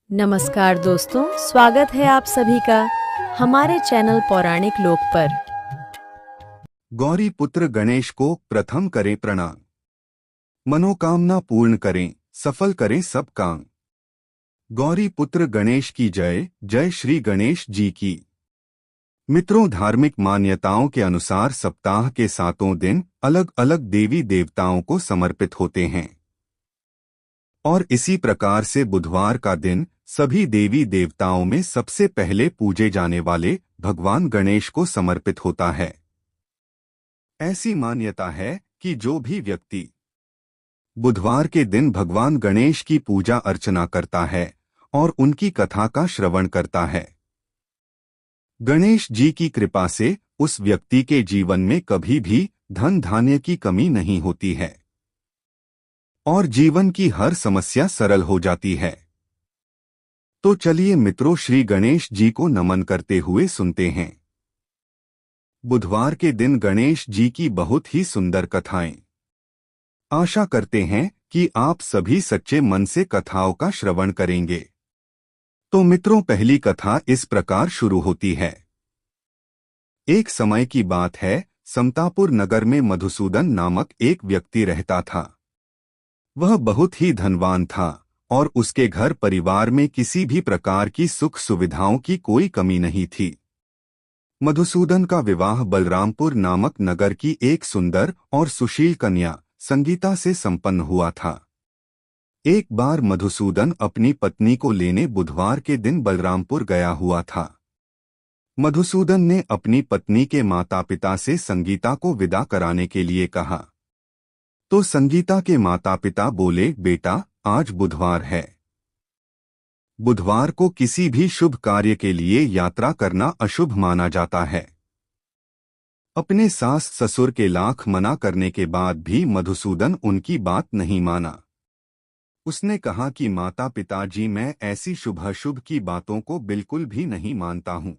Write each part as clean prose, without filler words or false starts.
नमस्कार दोस्तों, स्वागत है आप सभी का हमारे चैनल पौराणिक लोक पर। गौरी पुत्र गणेश को प्रथम करें प्रणाम। मनोकामना पूर्ण करें, सफल करें सब काम। गौरी पुत्र गणेश की जय जय श्री गणेश जी की। मित्रों, धार्मिक मान्यताओं के अनुसार सप्ताह के 7 दिन अलग अलग देवी देवताओं को समर्पित होते हैं और इसी प्रकार से बुधवार का दिन सभी देवी देवताओं में सबसे पहले पूजे जाने वाले भगवान गणेश को समर्पित होता है। ऐसी मान्यता है कि जो भी व्यक्ति बुधवार के दिन भगवान गणेश की पूजा अर्चना करता है और उनकी कथा का श्रवण करता है, गणेश जी की कृपा से उस व्यक्ति के जीवन में कभी भी धन धान्य की कमी नहीं होती है और जीवन की हर समस्या सरल हो जाती है। तो चलिए मित्रों, श्री गणेश जी को नमन करते हुए सुनते हैं बुधवार के दिन गणेश जी की बहुत ही सुंदर कथाएं। आशा करते हैं कि आप सभी सच्चे मन से कथाओं का श्रवण करेंगे। तो मित्रों, पहली कथा इस प्रकार शुरू होती है। एक समय की बात है, समतापुर नगर में मधुसूदन नामक एक व्यक्ति रहता था। वह बहुत ही धनवान था और उसके घर परिवार में किसी भी प्रकार की सुख सुविधाओं की कोई कमी नहीं थी। मधुसूदन का विवाह बलरामपुर नामक नगर की एक सुंदर और सुशील कन्या संगीता से संपन्न हुआ था। एक बार मधुसूदन अपनी पत्नी को लेने बुधवार के दिन बलरामपुर गया हुआ था। मधुसूदन ने अपनी पत्नी के माता पिता से संगीता को विदा कराने के लिए कहा, तो संगीता के माता पिता बोले, बेटा आज बुधवार है। बुधवार को किसी भी शुभ कार्य के लिए यात्रा करना अशुभ माना जाता है। अपने सास ससुर के लाख मना करने के बाद भी मधुसूदन उनकी बात नहीं माना। उसने कहा कि माता पिताजी, मैं ऐसी शुभ अशुभ की बातों को बिल्कुल भी नहीं मानता हूँ।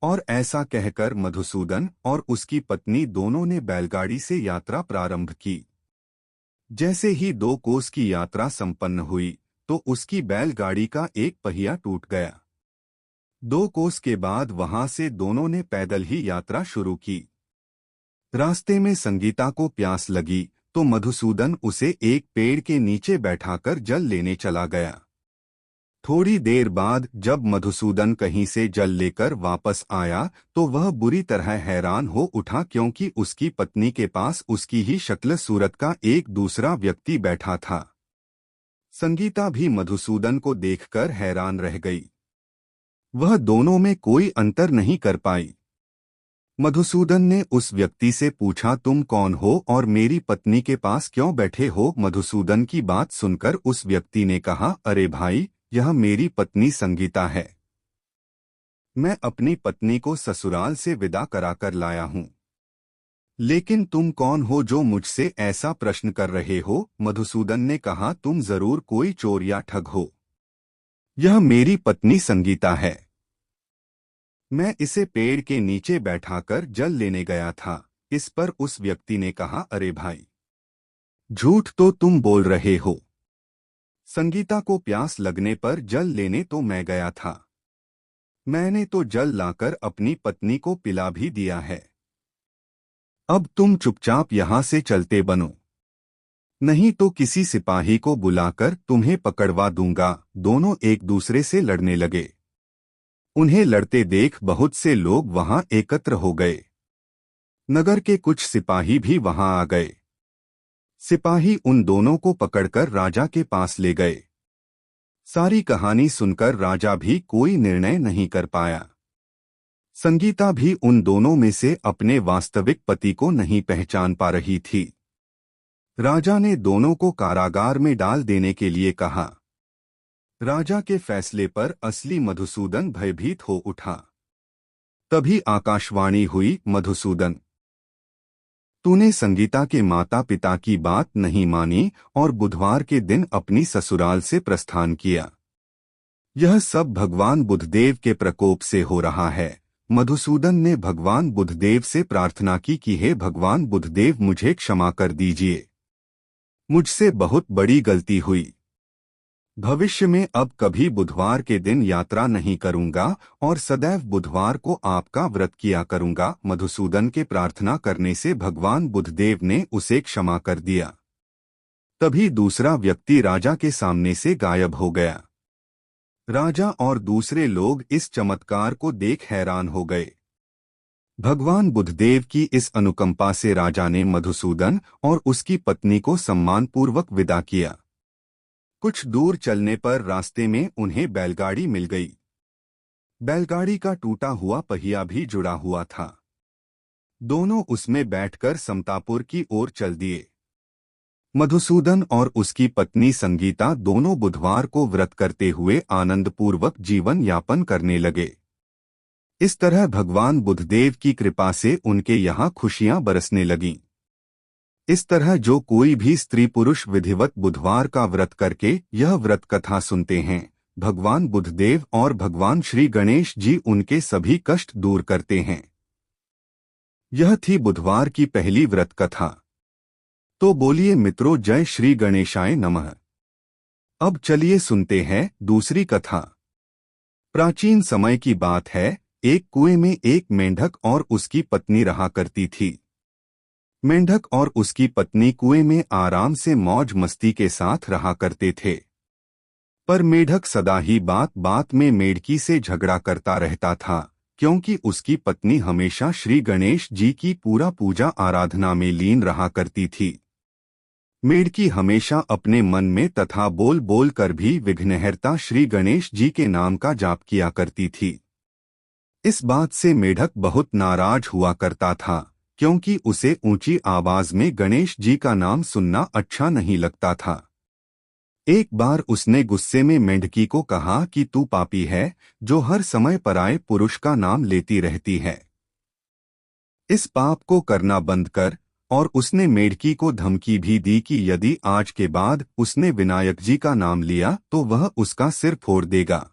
और ऐसा कहकर मधुसूदन और उसकी पत्नी दोनों ने बैलगाड़ी से यात्रा प्रारंभ की। जैसे ही 2 कोस की यात्रा संपन्न हुई तो उसकी बैलगाड़ी का एक पहिया टूट गया। 2 कोस के बाद वहां से दोनों ने पैदल ही यात्रा शुरू की। रास्ते में संगीता को प्यास लगी तो मधुसूदन उसे एक पेड़ के नीचे बैठाकर जल लेने चला गया। थोड़ी देर बाद जब मधुसूदन कहीं से जल लेकर वापस आया तो वह बुरी तरह हैरान हो उठा, क्योंकि उसकी पत्नी के पास उसकी ही शक्ल सूरत का एक दूसरा व्यक्ति बैठा था। संगीता भी मधुसूदन को देखकर हैरान रह गई। वह दोनों में कोई अंतर नहीं कर पाई। मधुसूदन ने उस व्यक्ति से पूछा, तुम कौन हो और मेरी पत्नी के पास क्यों बैठे हो? मधुसूदन की बात सुनकर उस व्यक्ति ने कहा, अरे भाई, यह मेरी पत्नी संगीता है। मैं अपनी पत्नी को ससुराल से विदा कराकर लाया हूँ। लेकिन तुम कौन हो जो मुझसे ऐसा प्रश्न कर रहे हो? मधुसूदन ने कहा, तुम जरूर कोई चोर या ठग हो। यह मेरी पत्नी संगीता है। मैं इसे पेड़ के नीचे बैठाकर जल लेने गया था। इस पर उस व्यक्ति ने कहा, अरे भाई, झूठ तो तुम बोल रहे हो। संगीता को प्यास लगने पर जल लेने तो मैं गया था। मैंने तो जल लाकर अपनी पत्नी को पिला भी दिया है। अब तुम चुपचाप यहाँ से चलते बनो, नहीं तो किसी सिपाही को बुलाकर तुम्हें पकड़वा दूंगा। दोनों एक दूसरे से लड़ने लगे। उन्हें लड़ते देख बहुत से लोग वहां एकत्र हो गए। नगर के कुछ सिपाही भी वहां आ गए। सिपाही उन दोनों को पकड़कर राजा के पास ले गए। सारी कहानी सुनकर राजा भी कोई निर्णय नहीं कर पाया। संगीता भी उन दोनों में से अपने वास्तविक पति को नहीं पहचान पा रही थी। राजा ने दोनों को कारागार में डाल देने के लिए कहा। राजा के फैसले पर असली मधुसूदन भयभीत हो उठा। तभी आकाशवाणी हुई, मधुसूदन, तूने संगीता के माता पिता की बात नहीं मानी और बुधवार के दिन अपनी ससुराल से प्रस्थान किया। यह सब भगवान बुधदेव के प्रकोप से हो रहा है। मधुसूदन ने भगवान बुधदेव से प्रार्थना की कि हे भगवान बुधदेव, मुझे क्षमा कर दीजिए। मुझसे बहुत बड़ी गलती हुई। भविष्य में अब कभी बुधवार के दिन यात्रा नहीं करूंगा और सदैव बुधवार को आपका व्रत किया करूंगा। मधुसूदन के प्रार्थना करने से भगवान बुद्धदेव ने उसे क्षमा कर दिया। तभी दूसरा व्यक्ति राजा के सामने से गायब हो गया। राजा और दूसरे लोग इस चमत्कार को देख हैरान हो गए। भगवान बुद्धदेव की इस अनुकंपा से राजा ने मधुसूदन और उसकी पत्नी को सम्मानपूर्वक विदा किया। कुछ दूर चलने पर रास्ते में उन्हें बैलगाड़ी मिल गई। बैलगाड़ी का टूटा हुआ पहिया भी जुड़ा हुआ था। दोनों उसमें बैठकर समतापुर की ओर चल दिए। मधुसूदन और उसकी पत्नी संगीता दोनों बुधवार को व्रत करते हुए आनंदपूर्वक जीवन यापन करने लगे। इस तरह भगवान बुद्धदेव की कृपा से उनके यहाँ खुशियां बरसने लगीं। इस तरह जो कोई भी स्त्री पुरुष विधिवत बुधवार का व्रत करके यह व्रत कथा सुनते हैं, भगवान बुद्धदेव और भगवान श्री गणेश जी उनके सभी कष्ट दूर करते हैं। यह थी बुधवार की पहली व्रत कथा। तो बोलिए मित्रों, जय श्री गणेशाय नमः। अब चलिए सुनते हैं दूसरी कथा। प्राचीन समय की बात है। एक कुएं में एक मेंढक और उसकी पत्नी रहा करती थी। मेंढक और उसकी पत्नी कुएं में आराम से मौज मस्ती के साथ रहा करते थे। पर मेंढक सदा ही बात बात में मेंढकी से झगड़ा करता रहता था, क्योंकि उसकी पत्नी हमेशा श्री गणेश जी की पूरा पूजा आराधना में लीन रहा करती थी। मेंढकी हमेशा अपने मन में तथा बोल बोल कर भी विघ्नहर्ता श्री गणेश जी के नाम का जाप किया करती थी। इस बात से मेंढक बहुत नाराज हुआ करता था, क्योंकि उसे ऊंची आवाज में गणेश जी का नाम सुनना अच्छा नहीं लगता था। एक बार उसने गुस्से में मेंढकी को कहा कि तू पापी है, जो हर समय पराये पुरुष का नाम लेती रहती है। इस पाप को करना बंद कर। और उसने मेंढकी को धमकी भी दी कि यदि आज के बाद उसने विनायक जी का नाम लिया तो वह उसका सिर फोड़ देगा।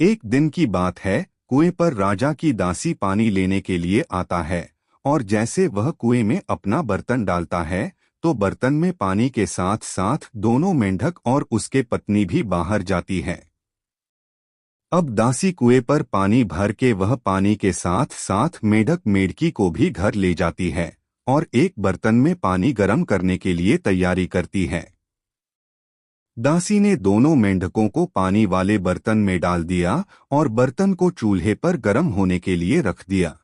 एक दिन की बात है। कुएं पर राजा की दासी पानी लेने के लिए आता है, और जैसे वह कुएं में अपना बर्तन डालता है तो बर्तन में पानी के साथ साथ दोनों मेंढक और उसके पत्नी भी बाहर जाती है। अब दासी कुएं पर पानी भर के वह पानी के साथ साथ मेंढक मेंढकी को भी घर ले जाती है और एक बर्तन में पानी गर्म करने के लिए तैयारी करती है। दासी ने दोनों मेंढकों को पानी वाले बर्तन में डाल दिया और बर्तन को चूल्हे पर गर्म होने के लिए रख दिया।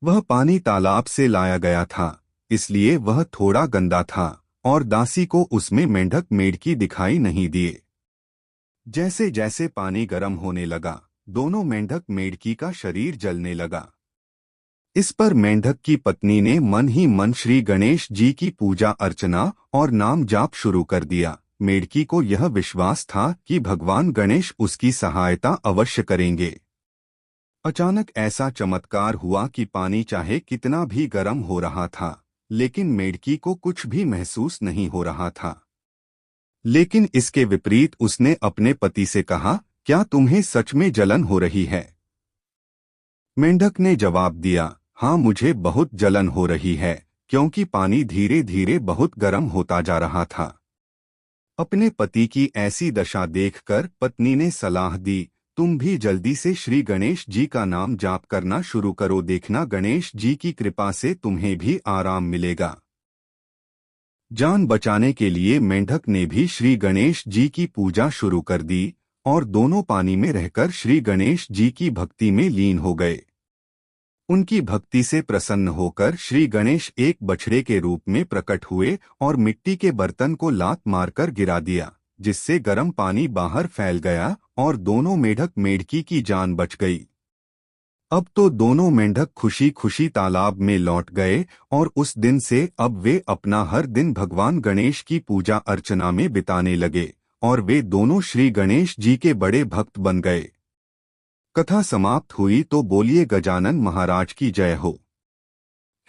वह पानी तालाब से लाया गया था, इसलिए वह थोड़ा गंदा था और दासी को उसमें मेंढक मेंढकी दिखाई नहीं दिए। जैसे जैसे पानी गर्म होने लगा, दोनों मेंढक मेंढकी का शरीर जलने लगा। इस पर मेंढक की पत्नी ने मन ही मन श्री गणेश जी की पूजा अर्चना और नाम जाप शुरू कर दिया। मेंढकी को यह विश्वास था कि भगवान गणेश उसकी सहायता अवश्य करेंगे। अचानक ऐसा चमत्कार हुआ कि पानी चाहे कितना भी गर्म हो रहा था, लेकिन मेंढकी को कुछ भी महसूस नहीं हो रहा था। लेकिन इसके विपरीत उसने अपने पति से कहा, क्या तुम्हें सच में जलन हो रही है? मेंढक ने जवाब दिया, हाँ मुझे बहुत जलन हो रही है, क्योंकि पानी धीरे धीरे बहुत गर्म होता जा रहा था। अपने पति की ऐसी दशा देखकर पत्नी ने सलाह दी, तुम भी जल्दी से श्री गणेश जी का नाम जाप करना शुरू करो, देखना गणेश जी की कृपा से तुम्हें भी आराम मिलेगा। जान बचाने के लिए मेंढक ने भी श्री गणेश जी की पूजा शुरू कर दी और दोनों पानी में रहकर श्री गणेश जी की भक्ति में लीन हो गए। उनकी भक्ति से प्रसन्न होकर श्री गणेश एक बछड़े के रूप में प्रकट हुए और मिट्टी के बर्तन को लात मारकर गिरा दिया, जिससे गर्म पानी बाहर फैल गया और दोनों मेंढक मेंढकी की जान बच गई। अब तो दोनों मेंढक खुशी खुशी तालाब में लौट गए और उस दिन से अब वे अपना हर दिन भगवान गणेश की पूजा अर्चना में बिताने लगे और वे दोनों श्री गणेश जी के बड़े भक्त बन गए। कथा समाप्त हुई तो बोलिए गजानन महाराज की जय हो।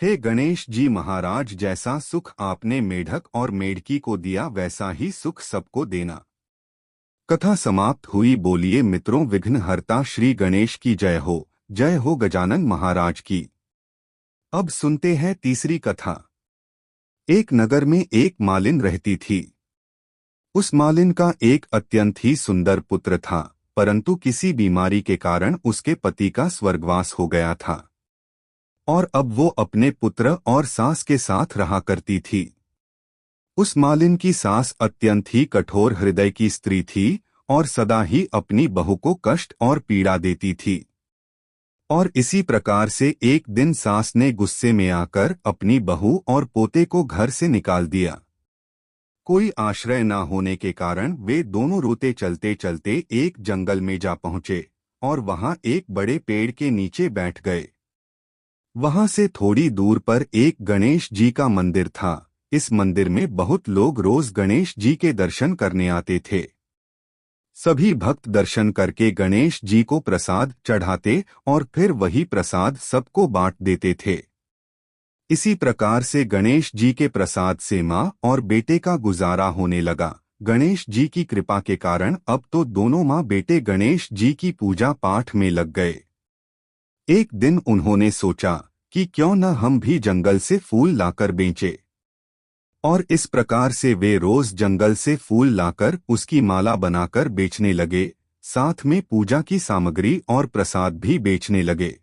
हे गणेश जी महाराज, जैसा सुख आपने मेंढक और मेंढकी को दिया वैसा ही सुख सबको देना। कथा समाप्त हुई। बोलिए मित्रों, विघ्नहर्ता श्री गणेश की जय हो गजानन महाराज की। अब सुनते हैं तीसरी कथा। एक नगर में एक मालिन रहती थी। उस मालिन का एक अत्यंत ही सुंदर पुत्र था, परंतु किसी बीमारी के कारण उसके पति का स्वर्गवास हो गया था और अब वो अपने पुत्र और सास के साथ रहा करती थी। उस मालिन की सास अत्यंत ही कठोर हृदय की स्त्री थी और सदा ही अपनी बहू को कष्ट और पीड़ा देती थी। और इसी प्रकार से एक दिन सास ने गुस्से में आकर अपनी बहू और पोते को घर से निकाल दिया। कोई आश्रय न होने के कारण वे दोनों रोते चलते चलते एक जंगल में जा पहुंचे और वहां एक बड़े पेड़ के नीचे बैठ गए। वहां से थोड़ी दूर पर एक गणेश जी का मंदिर था। इस मंदिर में बहुत लोग रोज गणेश जी के दर्शन करने आते थे। सभी भक्त दर्शन करके गणेश जी को प्रसाद चढ़ाते और फिर वही प्रसाद सबको बांट देते थे। इसी प्रकार से गणेश जी के प्रसाद से माँ और बेटे का गुजारा होने लगा। गणेश जी की कृपा के कारण अब तो दोनों माँ बेटे गणेश जी की पूजा पाठ में लग गए। एक दिन उन्होंने सोचा कि क्यों न हम भी जंगल से फूल लाकर बेचें। और इस प्रकार से वे रोज जंगल से फूल लाकर उसकी माला बनाकर बेचने लगे, साथ में पूजा की सामग्री और प्रसाद भी बेचने लगे।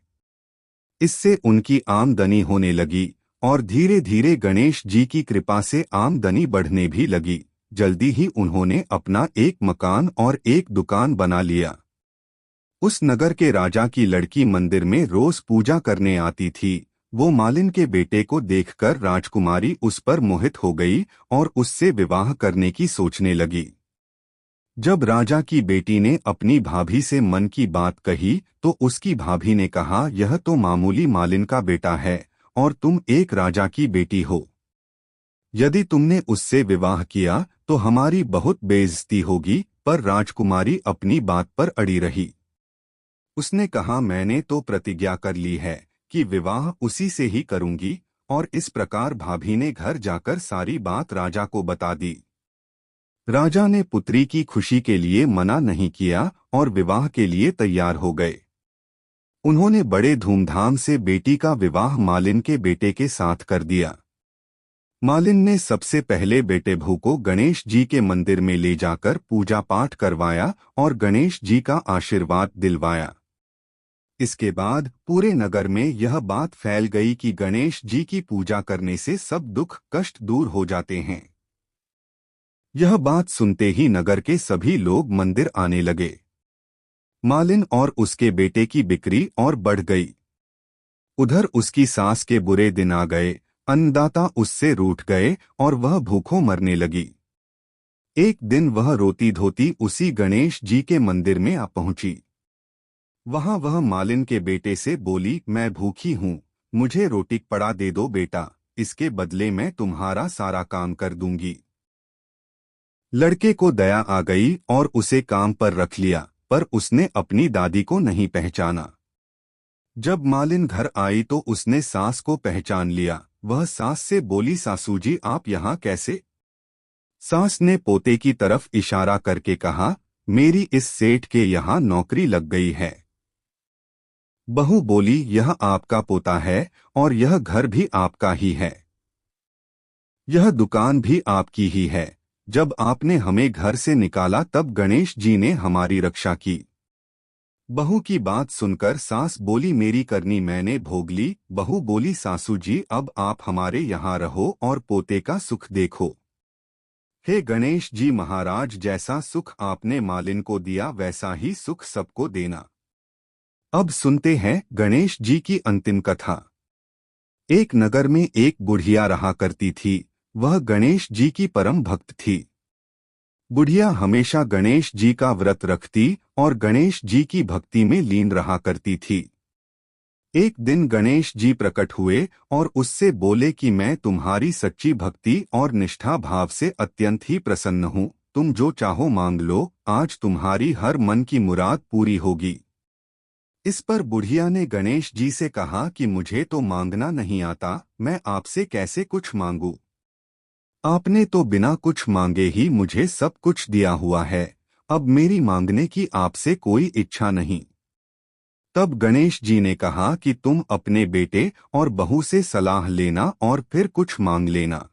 इससे उनकी आमदनी होने लगी और धीरे धीरे गणेश जी की कृपा से आमदनी बढ़ने भी लगी। जल्दी ही उन्होंने अपना एक मकान और एक दुकान बना लिया। उस नगर के राजा की लड़की मंदिर में रोज पूजा करने आती थी। वो मालिन के बेटे को देखकर राजकुमारी उस पर मोहित हो गई और उससे विवाह करने की सोचने लगी। जब राजा की बेटी ने अपनी भाभी से मन की बात कही तो उसकी भाभी ने कहा, यह तो मामूली मालिन का बेटा है और तुम एक राजा की बेटी हो। यदि तुमने उससे विवाह किया तो हमारी बहुत बेइज्जती होगी। पर राजकुमारी अपनी बात पर अड़ी रही। उसने कहा, मैंने तो प्रतिज्ञा कर ली है कि विवाह उसी से ही करूंगी। और इस प्रकार भाभी ने घर जाकर सारी बात राजा को बता दी। राजा ने पुत्री की खुशी के लिए मना नहीं किया और विवाह के लिए तैयार हो गए। उन्होंने बड़े धूमधाम से बेटी का विवाह मालिन के बेटे के साथ कर दिया। मालिन ने सबसे पहले बेटे भू को गणेश जी के मंदिर में ले जाकर पूजा पाठ करवाया और गणेश जी का आशीर्वाद दिलवाया। इसके बाद पूरे नगर में यह बात फैल गई कि गणेश जी की पूजा करने से सब दुख कष्ट दूर हो जाते हैं। यह बात सुनते ही नगर के सभी लोग मंदिर आने लगे। मालिन और उसके बेटे की बिक्री और बढ़ गई। उधर उसकी सास के बुरे दिन आ गए। अन्नदाता उससे रूठ गए और वह भूखों मरने लगी। एक दिन वह रोती धोती उसी गणेश जी के मंदिर में आ पहुंची। वहां वह मालिन के बेटे से बोली, मैं भूखी हूँ, मुझे रोटी पड़ा दे दो बेटा, इसके बदले मैं तुम्हारा सारा काम कर दूंगी। लड़के को दया आ गई और उसे काम पर रख लिया, पर उसने अपनी दादी को नहीं पहचाना। जब मालिन घर आई तो उसने सास को पहचान लिया। वह सास से बोली, सासू जी आप यहाँ कैसे? सास ने पोते की तरफ इशारा करके कहा, मेरी इस सेठ के यहाँ नौकरी लग गई है। बहू बोली, यह आपका पोता है और यह घर भी आपका ही है, यह दुकान भी आपकी ही है। जब आपने हमें घर से निकाला तब गणेश जी ने हमारी रक्षा की। बहू की बात सुनकर सास बोली, मेरी करनी मैंने भोग ली। बहू बोली, सासू जी अब आप हमारे यहाँ रहो और पोते का सुख देखो। हे गणेश जी महाराज, जैसा सुख आपने मालिन को दिया वैसा ही सुख सबको देना। अब सुनते हैं गणेश जी की अंतिम कथा। एक नगर में एक बुढ़िया रहा करती थी। वह गणेश जी की परम भक्त थी। बुढ़िया हमेशा गणेश जी का व्रत रखती और गणेश जी की भक्ति में लीन रहा करती थी। एक दिन गणेश जी प्रकट हुए और उससे बोले कि मैं तुम्हारी सच्ची भक्ति और निष्ठा भाव से अत्यंत ही प्रसन्न हूँ। तुम जो चाहो मांग लो, आज तुम्हारी हर मन की मुराद पूरी होगी। इस पर बुढ़िया ने गणेश जी से कहा कि मुझे तो मांगना नहीं आता, मैं आपसे कैसे कुछ मांगू? आपने तो बिना कुछ मांगे ही मुझे सब कुछ दिया हुआ है। अब मेरी मांगने की आपसे कोई इच्छा नहीं। तब गणेश जी ने कहा कि तुम अपने बेटे और बहू से सलाह लेना और फिर कुछ मांग लेना।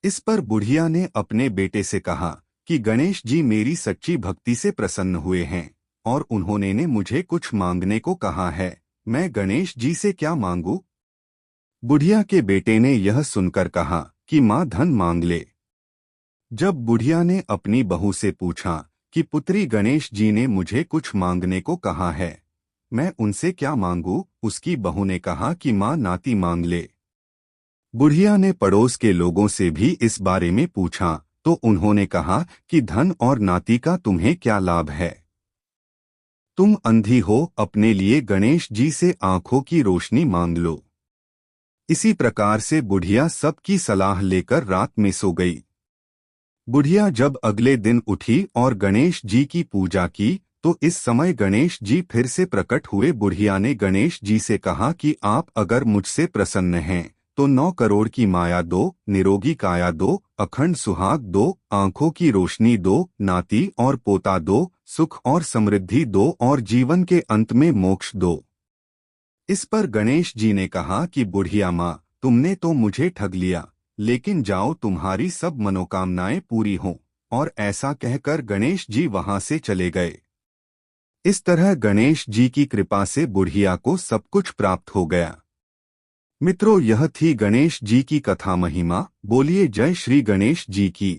इस पर बुढ़िया ने अपने बेटे से कहा कि गणेश जी मेरी सच्ची भक्ति से प्रसन्न हुए हैं और उन्होंने ने मुझे कुछ मांगने को कहा है। मैं गणेश जी से क्या मांगू? बुढ़िया के बेटे ने यह सुनकर कहा कि माँ धन मांग ले। जब बुढ़िया ने अपनी बहू से पूछा कि पुत्री गणेश जी ने मुझे कुछ मांगने को कहा है, मैं उनसे क्या मांगू, उसकी बहू ने कहा कि माँ नाती मांग ले। बुढ़िया ने पड़ोस के लोगों से भी इस बारे में पूछा तो उन्होंने कहा कि धन और नाती का तुम्हें क्या लाभ है? तुम अंधी हो, अपने लिए गणेश जी से आंखों की रोशनी मांग लो। इसी प्रकार से बुढ़िया सबकी सलाह लेकर रात में सो गई। बुढ़िया जब अगले दिन उठी और गणेश जी की पूजा की तो इस समय गणेश जी फिर से प्रकट हुए। बुढ़िया ने गणेश जी से कहा कि आप अगर मुझसे प्रसन्न हैं तो 9 करोड़ की माया दो, निरोगी काया दो, अखंड सुहाग दो, आंखों की रोशनी दो, नाती और पोता दो, सुख और समृद्धि दो और जीवन के अंत में मोक्ष दो। इस पर गणेश जी ने कहा कि बुढ़िया माँ, तुमने तो मुझे ठग लिया, लेकिन जाओ तुम्हारी सब मनोकामनाएं पूरी हों। और ऐसा कहकर गणेश जी वहां से चले गए। इस तरह गणेश जी की कृपा से बुढ़िया को सब कुछ प्राप्त हो गया। मित्रों, यह थी गणेश जी की कथा महिमा। बोलिए जय श्री गणेश जी की।